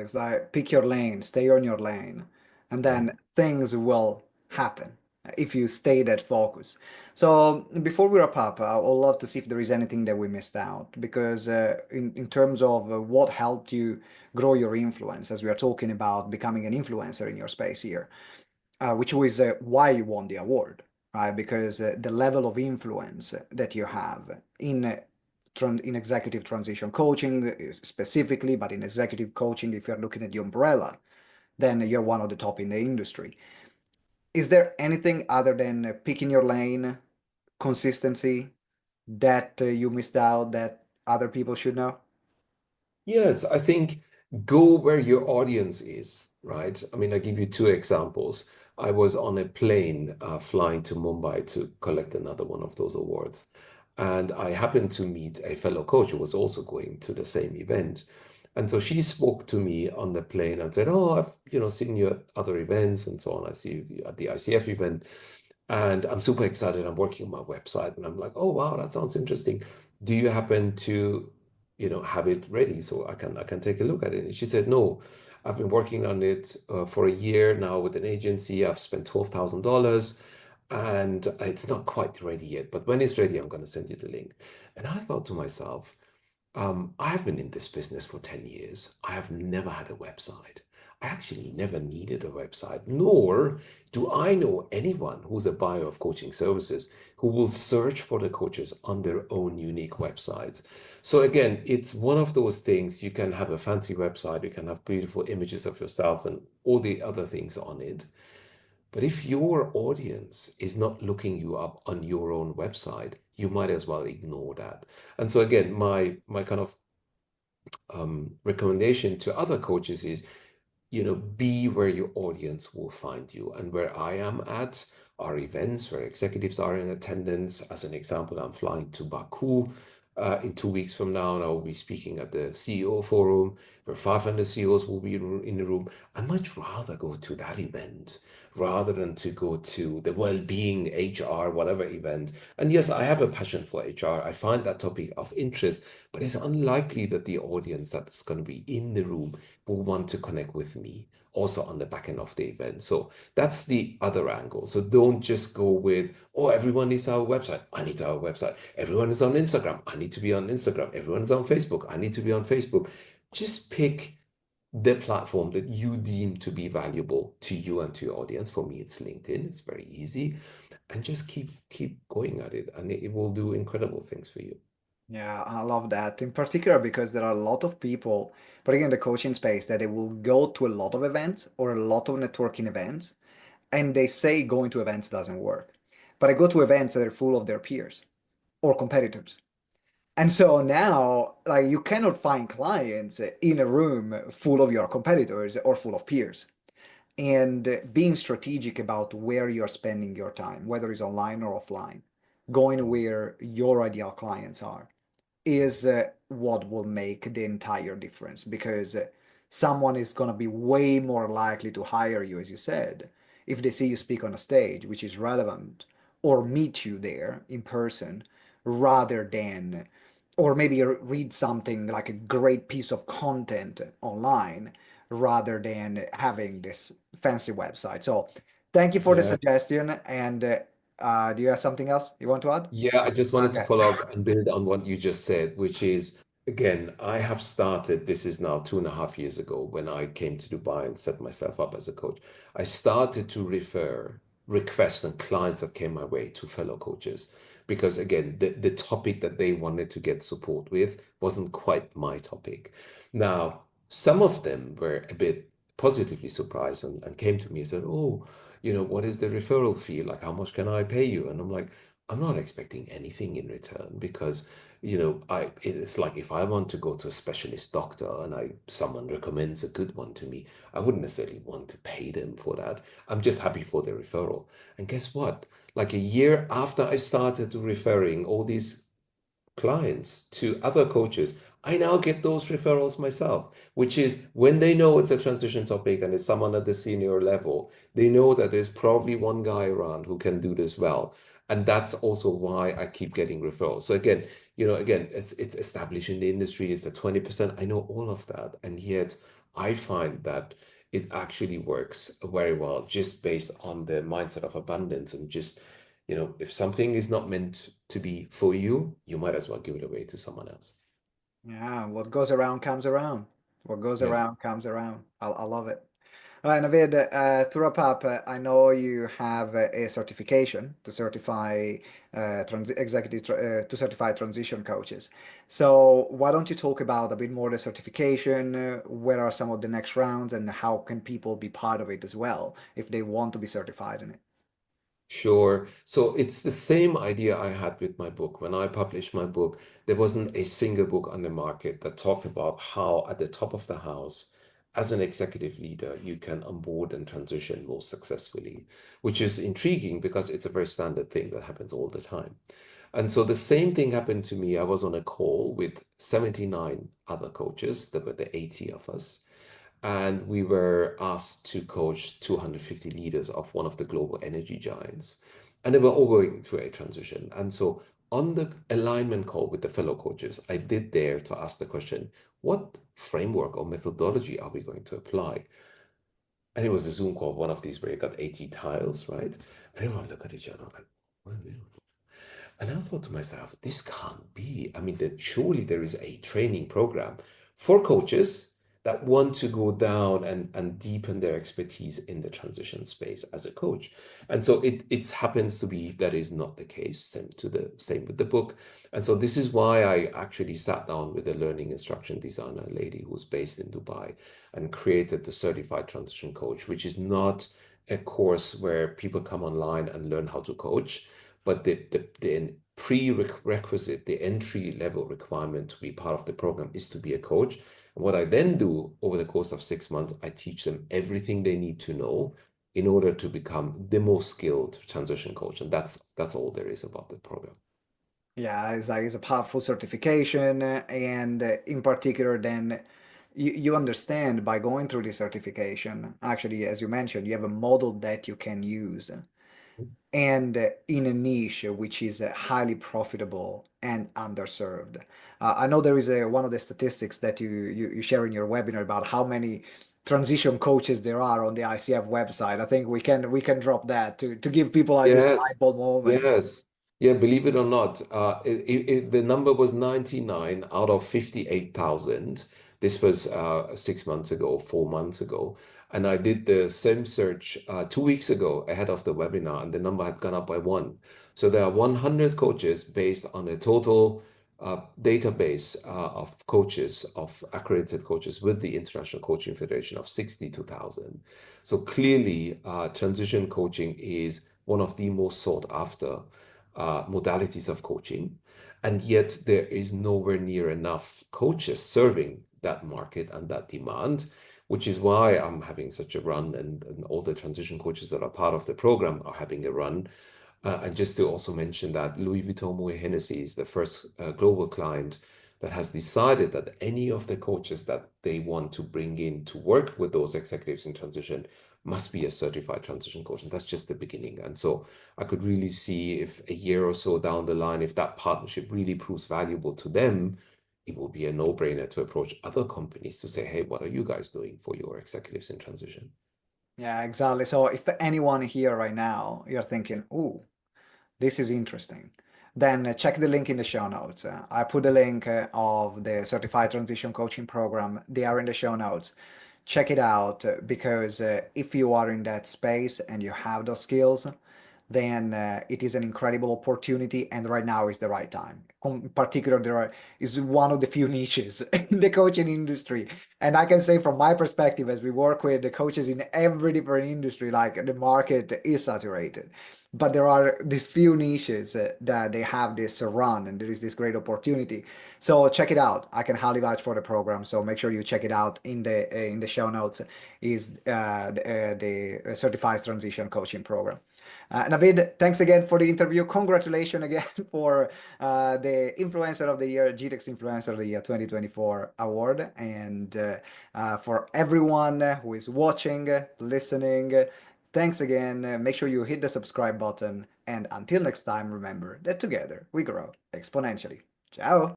It's like pick your lane, stay on your lane, and Yeah. then things will happen if you stay that focus. So before we wrap up, I would love to see if there is anything that we missed out, because in terms of what helped you grow your influence, as we are talking about becoming an influencer in your space here, which was why you won the award, right? Because the level of influence that you have in executive transition coaching specifically, but in executive coaching, if you're looking at the umbrella, then you're one of the top in the industry. Is there anything other than picking your lane, consistency, that you missed out that other people should know? Yes, I think go where your audience is, right? I mean, I give you two examples. I was on a plane flying to Mumbai to collect another one of those awards. And I happened to meet a fellow coach who was also going to the same event. And so she spoke to me on the plane and said, "Oh, I've, seen you at other events and so on. I see you at the ICF event. And I'm super excited. I'm working on my website." And I'm like, "Oh, wow, that sounds interesting. Do you happen to have it ready so I can take a look at it?" And she said, "No, I've been working on it for a year now with an agency. I've spent $12,000 and it's not quite ready yet. But when it's ready, I'm going to send you the link." And I thought to myself, I have been in this business for 10 years. I have never had a website. I actually never needed a website, nor do I know anyone who's a buyer of coaching services who will search for the coaches on their own unique websites. So again, it's one of those things. You can have a fancy website, you can have beautiful images of yourself and all the other things on it. But if your audience is not looking you up on your own website, you might as well ignore that. And so again, my kind of recommendation to other coaches is, be where your audience will find you. And where I am at are events where executives are in attendance. As an example, I'm flying to Baku in 2 weeks from now, and I will be speaking at the CEO forum where 500 CEOs will be in the room. I much rather go to that event rather than to go to the well-being HR, whatever event. And yes, I have a passion for HR. I find that topic of interest, but it's unlikely that the audience that's going to be in the room will want to connect with me also on the back end of the event. So that's the other angle. So don't just go with, "Oh, everyone needs to have a website. I need to have a website. Everyone is on Instagram. I need to be on Instagram. Everyone is on Facebook. I need to be on Facebook." Just pick the platform that you deem to be valuable to you and to your audience. For me, it's LinkedIn. It's very easy. And just keep going at it, and it will do incredible things for you. Yeah, I love that. In particular, because there are a lot of people, particularly in the coaching space, that they will go to a lot of events or a lot of networking events, and they say going to events doesn't work. But I go to events that are full of their peers or competitors. And so now, like, you cannot find clients in a room full of your competitors or full of peers. And being strategic about where you're spending your time, whether it's online or offline, going where your ideal clients are is what will make the entire difference, because someone is going to be way more likely to hire you, as you said, if they see you speak on a stage, which is relevant, or meet you there in person, rather than, or maybe read something like a great piece of content online, rather than having this fancy website. So thank you for the Yeah. suggestion. And do you have something else you want to add? Yeah, I just wanted to Okay. follow up and build on what you just said, which is, again, I have started, this is now 2.5 years ago when I came to Dubai and set myself up as a coach. I started to refer requests and clients that came my way to fellow coaches because, again, the topic that they wanted to get support with wasn't quite my topic. Now, some of them were a bit positively surprised and came to me and said, "Oh, what is the referral fee? Like, how much can I pay you?" And I'm like, I'm not expecting anything in return because, it's like if I want to go to a specialist doctor and someone recommends a good one to me, I wouldn't necessarily want to pay them for that. I'm just happy for the referral. And guess what? Like a year after I started referring all these clients to other coaches, I now get those referrals myself, which is when they know it's a transition topic and it's someone at the senior level, they know that there's probably one guy around who can do this well. And that's also why I keep getting referrals. So again, it's established in the industry, it's the 20%. I know all of that. And yet I find that it actually works very well just based on the mindset of abundance and just, if something is not meant to be for you, you might as well give it away to someone else. Yeah, what goes around comes around. What goes Yes. around comes around. I love it. All right, Navid, to wrap up, I know you have a certification to certify to certify transition coaches. So why don't you talk about a bit more the certification? Where are some of the next rounds, and how can people be part of it as well if they want to be certified in it? Sure. So it's the same idea I had with my book. When I published my book, there wasn't a single book on the market that talked about how, at the top of the house, as an executive leader, you can onboard and transition most successfully, which is intriguing because it's a very standard thing that happens all the time. And so the same thing happened to me. I was on a call with 79 other coaches. There were the 80 of us. And we were asked to coach 250 leaders of one of the global energy giants. And they were all going through a transition. And so on the alignment call with the fellow coaches, I did dare to ask the question, what framework or methodology are we going to apply? And it was a Zoom call, one of these where you got 80 tiles, right? And everyone looked at each other like, well, and I thought to myself, this can't be. I mean, that surely there is a training program for coaches that want to go down and deepen their expertise in the transition space as a coach. And so it happens to be that is not the case. Same with the book. And so this is why I actually sat down with a learning instruction designer lady who's based in Dubai and created the certified transition coach, which is not a course where people come online and learn how to coach, but the prerequisite, the entry level requirement to be part of the program is to be a coach. And what I then do over the course of 6 months, I teach them everything they need to know in order to become the most skilled transition coach. And that's all there is about the program. Yeah, it's a powerful certification, and in particular, then you understand by going through this certification. Actually, as you mentioned, you have a model that you can use, and in a niche which is highly profitable and underserved. I know there is one of the statistics that you share in your webinar about how many transition coaches there are on the ICF website. I think we can drop that to give people like this light Yes, bulb moment. yes. Yeah, believe it or not, the number was 99 out of 58,000. This was 6 months ago, 4 months ago. And I did the same search 2 weeks ago ahead of the webinar, and the number had gone up by one. So there are 100 coaches based on a total database of coaches, of accredited coaches with the International Coaching Federation of 62,000. So clearly, transition coaching is one of the most sought after modalities of coaching. And yet there is nowhere near enough coaches serving that market and that demand, which is why I'm having such a run, and all the transition coaches that are part of the program are having a run. And just to also mention that Louis Vuitton Moet Hennessy is the first global client that has decided that any of the coaches that they want to bring in to work with those executives in transition must be a certified transition coach. And that's just the beginning. And so I could really see, if a year or so down the line, if that partnership really proves valuable to them, it will be a no-brainer to approach other companies to say, hey, what are you guys doing for your executives in transition? Yeah, exactly. So if anyone here right now, you're thinking, "Ooh, this is interesting," then check the link in the show notes. I put the link of the Certified Transition Coaching Program. They are in the show notes. Check it out because if you are in that space and you have those skills, then it is an incredible opportunity, and right now is the right time. In particular, is one of the few niches in the coaching industry, and I can say from my perspective, as we work with the coaches in every different industry, like the market is saturated, but there are these few niches that they have this run, and there is this great opportunity. So check it out. I can highly vouch for the program. So make sure you check it out in the show notes. Is the Certified Transition Coaching Program. Navid, thanks again for the interview. Congratulations again for the Influencer of the Year, GTEx Influencer of the Year 2024 award. And for everyone who is watching, listening, thanks again. Make sure you hit the subscribe button. And until next time, remember that together we grow exponentially. Ciao.